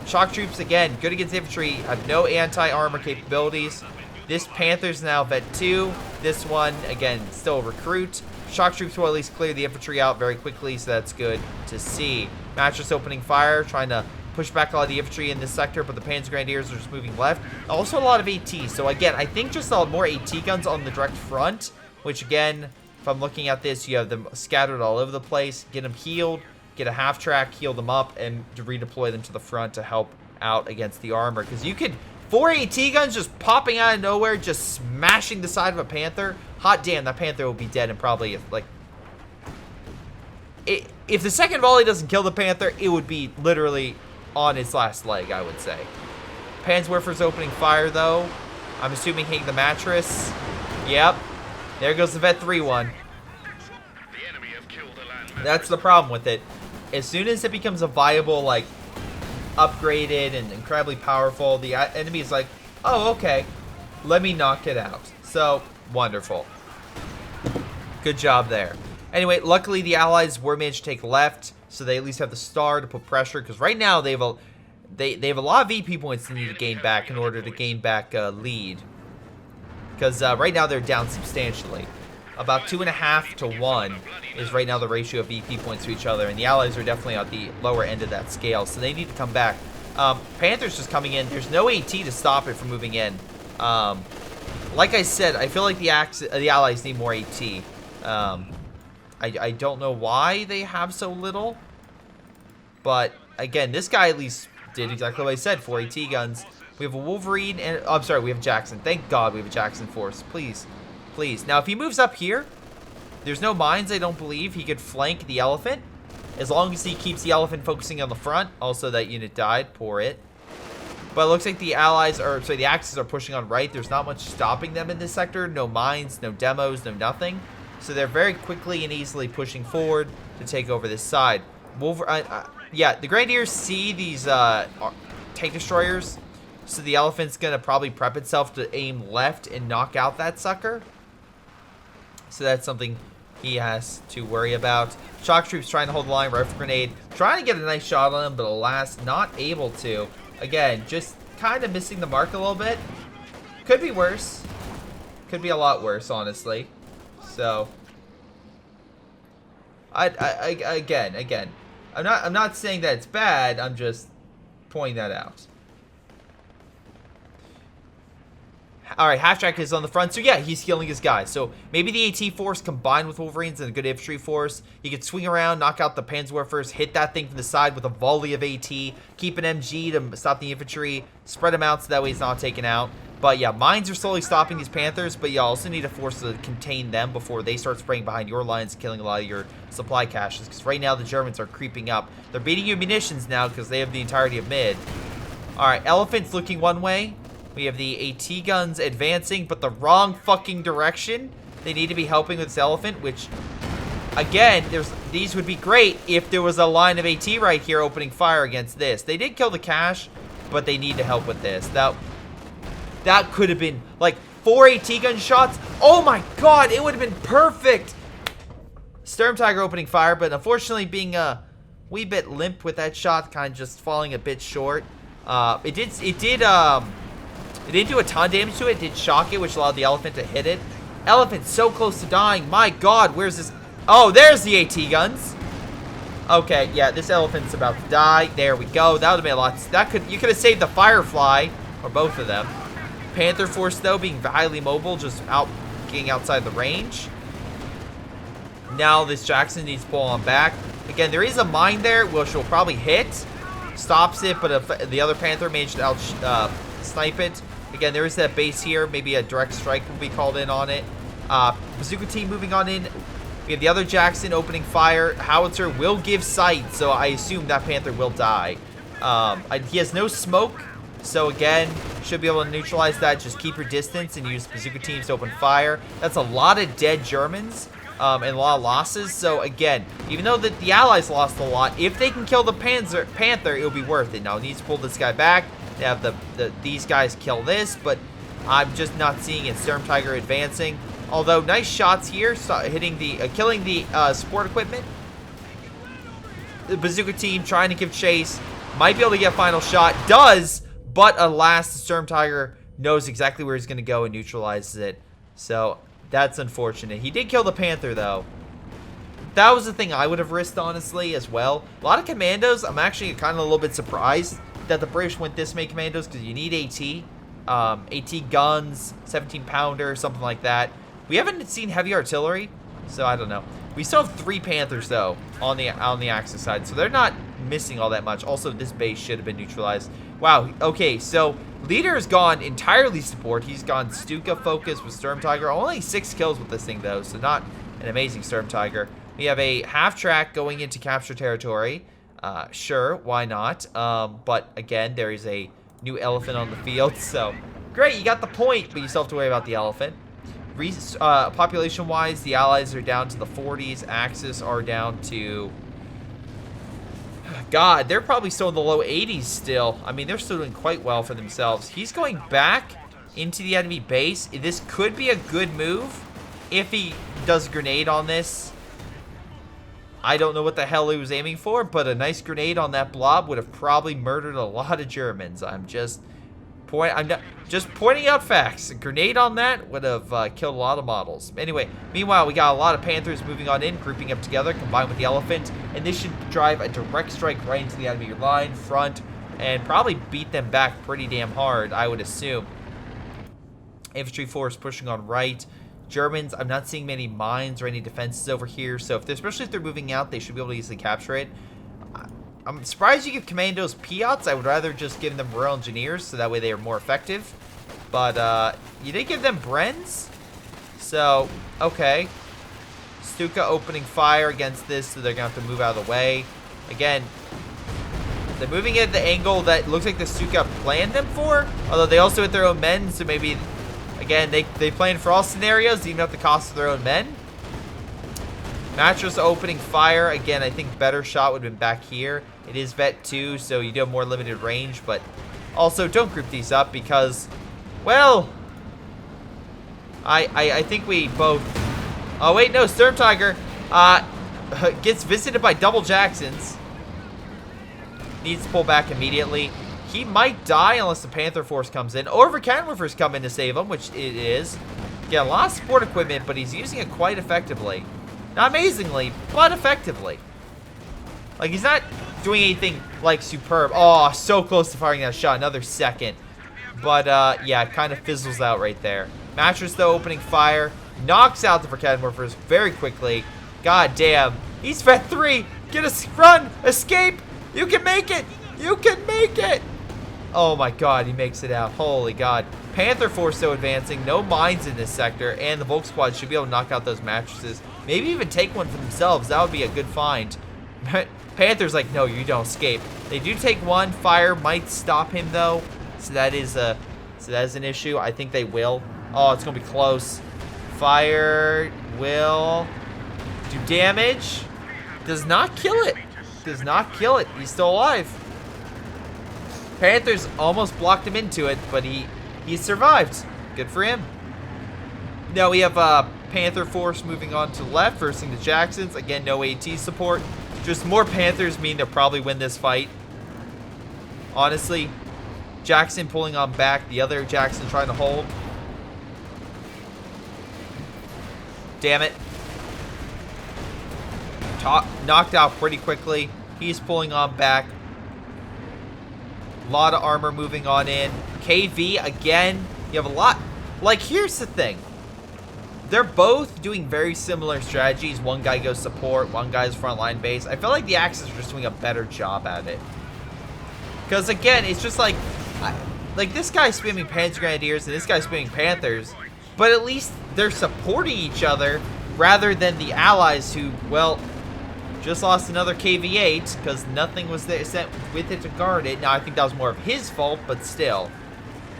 Shock troops, again, good against infantry, have no anti-armor capabilities. This Panther's now Vet 2. This one, again, still a recruit. shock troops will at least clear the infantry out very quickly, so that's good to see. Mattress opening fire, trying to push back a lot of the infantry in this sector, but the Panzer Grenadiers are just moving left. Also a lot of AT. So again, I think just more AT guns on the direct front, which again, if I'm looking at this, you have them scattered all over the place. Get them healed, get a half track, heal them up, and redeploy them to the front to help out against the armor. Because you could, 4 AT guns just popping out of nowhere, just smashing the side of a Panther. Hot damn, that Panther will be dead and probably like... If the second volley doesn't kill the Panther, it would be literally on its last leg, I would say. Panzerwerfer's opening fire, though. I'm assuming hitting the mattress. Yep. There goes the Vet 3-1. That's the problem with it. As soon as it becomes a viable, like, upgraded and incredibly powerful, the enemy is like, oh, okay. Let me knock it out. So, wonderful. Good job there. Anyway, luckily the Allies were managed to take left, so they at least have the star to put pressure. Because right now they have a lot of VP points they need to gain back in order to gain back lead. Because right now they're down substantially. About 2.5 to 1 is right now the ratio of VP points to each other, and the Allies are definitely at the lower end of that scale, so they need to come back. Panther's just coming in. There's no AT to stop it from moving in. Like I said, I feel like the Allies need more AT. I don't know why they have so little, but again, this guy at least did exactly what I said. 4 AT guns. We have a Wolverine and I'm sorry, we have Jackson. Thank God we have a Jackson force. Please, please. Now, if he moves up here, there's no mines. I don't believe he could flank the elephant as long as he keeps the elephant focusing on the front. Also, that unit died. Poor it. But it looks like the Allies are, sorry, the Axis are pushing on right. There's not much stopping them in this sector. No mines, no demos, no nothing. So they're very quickly and easily pushing forward to take over this side. Yeah, the Grenadiers see these tank destroyers, so the elephant's gonna probably prep itself to aim left and knock out that sucker. So that's something he has to worry about. Shock troops trying to hold the line. Rifle grenade trying to get a nice shot on him, but alas, not able to. Again, just kind of missing the mark a little bit. Could be worse. Could be a lot worse, honestly. So, again, I'm not saying that it's bad. I'm just pointing that out. All right, half-track is on the front. So, yeah, he's healing his guys. So, maybe the AT force combined with Wolverines and a good infantry force. He could swing around, knock out the Panzerwerfers, hit that thing from the side with a volley of AT, keep an MG to stop the infantry, spread him out so that way he's not taken out. But, yeah, mines are slowly stopping these Panthers, but you also need a force to contain them before they start spraying behind your lines, killing a lot of your supply caches. Because right now the Germans are creeping up. They're beating you munitions now because they have the entirety of mid. All right, Elephant's looking one way. We have the AT guns advancing, but the wrong fucking direction. They need to be helping with this elephant, which, again, these would be great if there was a line of AT right here opening fire against this. They did kill the cache, but they need to help with this. That could have been, like, 4 AT gun shots. Oh my god, it would have been perfect. Sturm Tiger opening fire, but unfortunately being a wee bit limp with that shot, kind of just falling a bit short. It didn't do a ton of damage to it. It did shock it, which allowed the elephant to hit it. Elephant's so close to dying. My god, where's this? Oh, there's the AT guns. Okay, yeah, this elephant's about to die. There we go. That would have been a lot. You could have saved the Firefly, or both of them. Panther Force, though, being highly mobile, just getting outside the range. Now this Jackson needs to pull on back. Again, there is a mine there, which will probably hit. Stops it, but if the other Panther managed to snipe it. Again, there is that base here. Maybe a direct strike will be called in on it. Bazooka team moving on in. We have the other Jackson opening fire. Howitzer will give sight, so I assume that Panther will die. He has no smoke, so again, should be able to neutralize that. Just keep your distance and use bazooka teams to open fire. That's a lot of dead Germans and a lot of losses. So again, even though the Allies lost a lot, if they can kill the Panther, it'll be worth it. Now, it needs to pull this guy back. They have these guys kill this, but I'm just not seeing it. Sturm Tiger advancing. Although, nice shots here, hitting killing the support equipment. The bazooka team trying to give chase. Might be able to get final shot. Does, but alas, the Sturm Tiger knows exactly where he's going to go and neutralizes it. So, that's unfortunate. He did kill the Panther, though. That was the thing I would have risked, honestly, as well. A lot of commandos, I'm actually kind of a little bit surprised that the British went this many commandos, because you need AT. AT guns, 17-pounder, something like that. We haven't seen heavy artillery, so I don't know. We still have 3 Panthers, though, on the Axis side, so they're not missing all that much. Also, this base should have been neutralized. Wow, okay, so leader has gone entirely support. He's gone Stuka focus with Sturm Tiger. Only 6 kills with this thing, though, so not an amazing Sturm Tiger. We have a half-track going into capture territory. Sure, why not? But, again, there is a new elephant on the field, so great, you got the point, but you still have to worry about the elephant. Population-wise, the Allies are down to the 40s. Axis are down to... God, they're probably still in the low 80s still. I mean, they're still doing quite well for themselves. He's going back into the enemy base. This could be a good move if he does a grenade on this. I don't know what the hell he was aiming for, but a nice grenade on that blob would have probably murdered a lot of Germans. I'm just pointing out facts. A grenade on that would have killed a lot of models. Anyway, meanwhile, we got a lot of Panthers moving on in, grouping up together, combined with the elephant, and this should drive a direct strike right into the enemy line, front, and probably beat them back pretty damn hard, I would assume. Infantry force pushing on right. Germans, I'm not seeing many mines or any defenses over here, so especially if they're moving out, they should be able to easily capture it. I'm surprised you give commandos Piats. I would rather just give them Royal Engineers, so that way they are more effective. But, you did give them Brens? So, okay. Stuka opening fire against this, so they're going to have to move out of the way. Again, they're moving at the angle that looks like the Stuka planned them for, although they also hit their own men, so maybe... Again, they plan for all scenarios, even at the cost of their own men. Mattress opening fire. Again, I think better shot would have been back here. It is Vet 2, so you do have more limited range, but also don't group these up because, well, I think we both... Oh, wait, no, Sturm Tiger gets visited by double Jacksons. Needs to pull back immediately. He might die unless the Panther Force comes in, or if a Canonwoofers come in to save him, which it is. Get a lot of support equipment, but he's using it quite effectively. Not amazingly, but effectively. Like, he's not doing anything, like, superb. Oh, so close to firing that shot. Another second. But, yeah, it kind of fizzles out right there. Mattress, though, opening fire. Knocks out the Canonwoofers very quickly. God damn. He's Vet 3. Get us, run, escape. You can make it. You can make it. Oh my god, he makes it out. Holy god. Panther Force, though, advancing. No mines in this sector. And the Volk Squad should be able to knock out those mattresses. Maybe even take one for themselves. That would be a good find. Panther's like, no, you don't escape. They do take one. Fire might stop him, though. So that is an issue. I think they will. Oh, it's going to be close. Fire will do damage. Does not kill it. Does not kill it. He's still alive. Panthers almost blocked him into it, but he survived. Good for him. Now we have Panther Force moving on to the left, versing the Jacksons. Again, no AT support. Just more Panthers mean they'll probably win this fight. Honestly, Jackson pulling on back. The other Jackson trying to hold. Damn it. Knocked out pretty quickly. He's pulling on back. A lot of armor moving on in. KV, again, you have a lot. Like, here's the thing. They're both doing very similar strategies. One guy goes support, one guy's frontline base. I feel like the Axis are just doing a better job at it. Because, again, it's just like this guy's spamming Panzer Grenadiers and this guy's spamming Panthers. But at least they're supporting each other rather than the Allies who, well... just lost another KV-8 because nothing was there sent with it to guard it. Now, I think that was more of his fault, but still.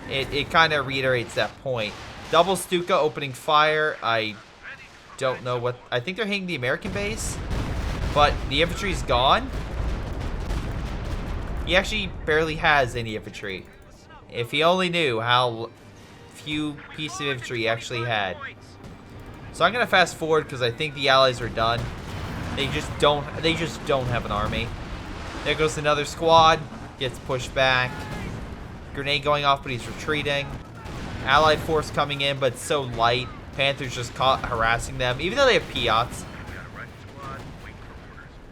It kind of reiterates that point. Double Stuka opening fire. I don't know what... I think they're hitting the American base, but the infantry's gone. He actually barely has any infantry. If he only knew how few pieces of infantry he actually had. So I'm going to fast forward because I think the Allies are done. They just don't have an army. There goes another squad. Gets pushed back. Grenade going off, but he's retreating. Allied force coming in, but so light. Panthers just caught harassing them, even though they have Piats.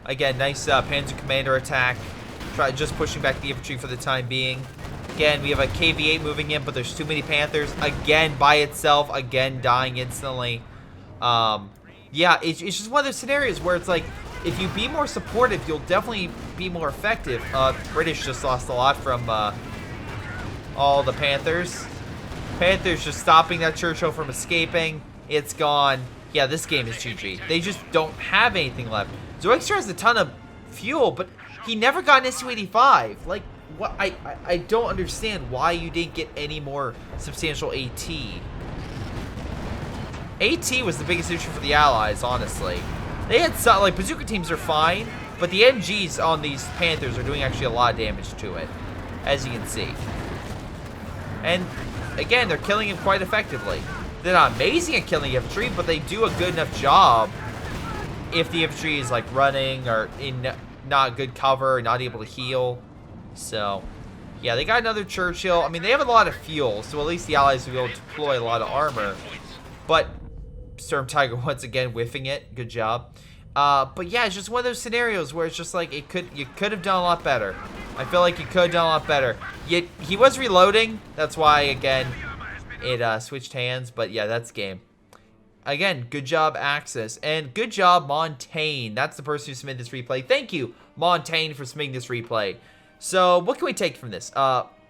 Again, nice Panzer Commander attack. Just pushing back the infantry for the time being. Again, we have a KV-8 moving in, but there's too many Panthers. Again, by itself. Again, dying instantly. Yeah, it's just one of those scenarios where it's like, if you be more supportive, you'll definitely be more effective. British just lost a lot from all the Panthers. Panthers just stopping that Churchill from escaping. It's gone. Yeah, this game is GG. They just don't have anything left. Zoextra has a ton of fuel, but he never got an Su-85. Like, what? I don't understand why you didn't get any more substantial AT. AT was the biggest issue for the Allies, honestly. They had some, like, bazooka teams are fine, but the MGs on these Panthers are doing actually a lot of damage to it, as you can see. And, again, they're killing him quite effectively. They're not amazing at killing infantry, but they do a good enough job if the infantry is, like, running or in not good cover, not able to heal. So, yeah, they got another Churchill. I mean, they have a lot of fuel, so at least the Allies will be able to deploy a lot of armor. But Sturm Tiger once again whiffing it. Good job. But yeah, it's just one of those scenarios where it's just like you could have done a lot better. I feel like you could have done a lot better. Yet he was reloading. That's why again it switched hands. But yeah, that's game. Again, good job Axis and good job Montaigne. That's the person who submitted this replay. Thank you Montaigne for submitting this replay. So what can we take from this?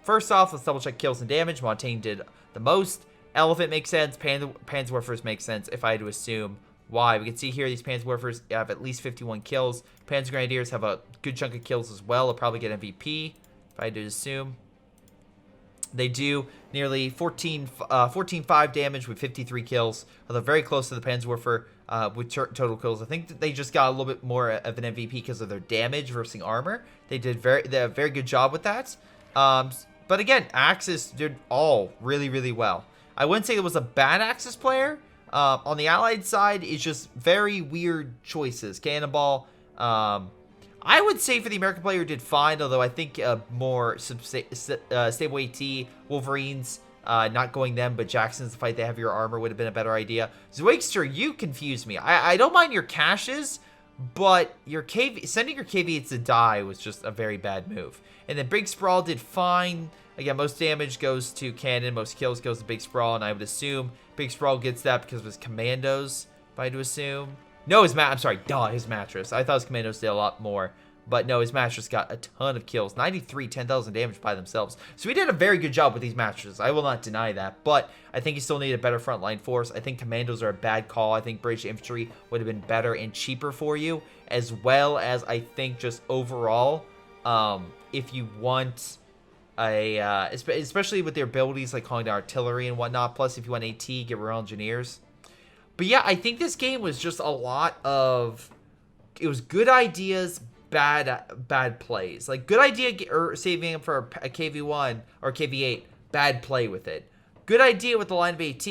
First off, let's double check kills and damage. Montaigne did the most. Elephant makes sense. Panzerwerfers makes sense if I had to assume. Why? We can see here these Panzerwerfers have at least 51 kills. Panzer Grenadiers have a good chunk of kills as well. They'll probably get MVP if I had to assume. They do nearly 14.5 damage with 53 kills. Although very close to the Panzerwerfer with total kills. I think that they just got a little bit more of an MVP because of their damage versus armor. They did a very good job with that. But again, Axis did all really, really well. I wouldn't say it was a bad Axis player. On the Allied side, it's just very weird choices. Cannonball. I would say for the American player did fine, although I think more stable AT, Wolverines, not going them, but Jackson's the fight, they have your armor would have been a better idea. Zoexter, you confused me. I don't mind your caches, but your sending your KV-8s to die was just a very bad move. And then Big Sprawl did fine. Again, most damage goes to Cannon, most kills goes to Big Sprawl, and I would assume Big Sprawl gets that because of his commandos, if I had to assume. No, his mattress. I thought his commandos did a lot more. But no, his mattress got a ton of kills. 93, 10,000 damage by themselves. So he did a very good job with these mattresses. I will not deny that. But I think he still needed a better frontline force. I think commandos are a bad call. I think British infantry would have been better and cheaper for you. As well as I think just overall, if you want especially with their abilities like calling to artillery and whatnot. Plus, if you want AT, get Royal Engineers. But yeah, I think this game was just a lot of, it was good ideas, bad plays. Like good idea or saving him for a KV-1 or KV-8, bad play with it. Good idea with the line of AT.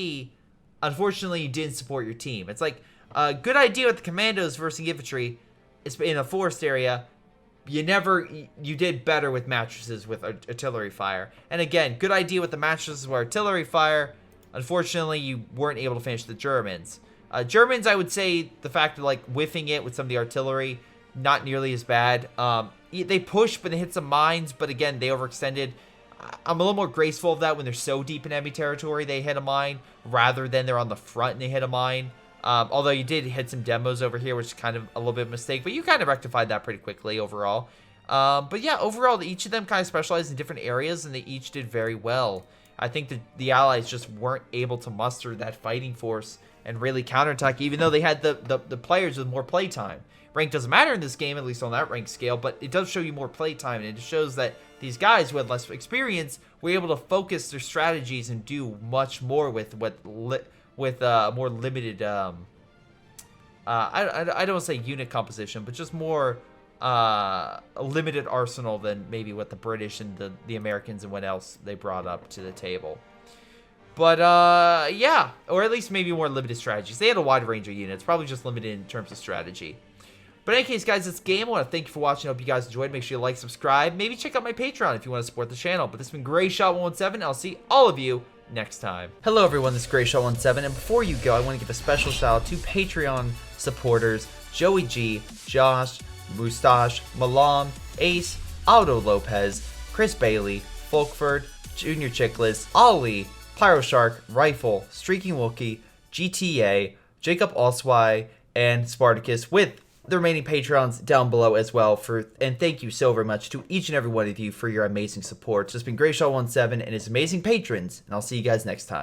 Unfortunately, you didn't support your team. It's like a good idea with the commandos versus infantry. It's in a forest area. You did better with mattresses with artillery fire. And again, good idea with the mattresses with artillery fire. Unfortunately, you weren't able to finish the Germans. Germans, I would say the fact of like whiffing it with some of the artillery, not nearly as bad. They pushed, but they hit some mines. But again, they overextended. I'm a little more graceful of that when they're so deep in enemy territory, they hit a mine, rather than they're on the front and they hit a mine. Although you did hit some demos over here, which is kind of a little bit of a mistake, but you kind of rectified that pretty quickly overall. But yeah, overall, each of them kind of specialized in different areas, and they each did very well. I think that the Allies just weren't able to muster that fighting force and really counterattack, even though they had the players with more playtime. Rank doesn't matter in this game, at least on that rank scale, but it does show you more playtime, and it shows that these guys who had less experience were able to focus their strategies and do much more with more limited, I don't want to say unit composition, but just more a limited arsenal than maybe what the British and the Americans and what else they brought up to the table. But, yeah, or at least maybe more limited strategies. They had a wide range of units, probably just limited in terms of strategy. But in any case, guys, this game, I want to thank you for watching. I hope you guys enjoyed. Make sure you like, subscribe. Maybe check out my Patreon if you want to support the channel. But this has been Greyshot117. I'll see all of you next time. Hello, everyone. This is Greyshot17. And before you go, I want to give a special shout out to Patreon supporters Joey G, Josh, Mustaach, Milam, Ace, Aldo Lopez, Chris Bailey, Folkvard, jrchicklis, Ali, Pyroshark, Rilfe, Streakingwookie, GTA, Jakub and Spartycus, with the remaining Patreons down below as well. And thank you so very much to each and every one of you for your amazing support. So it's been Greyshot17 and his amazing patrons, and I'll see you guys next time.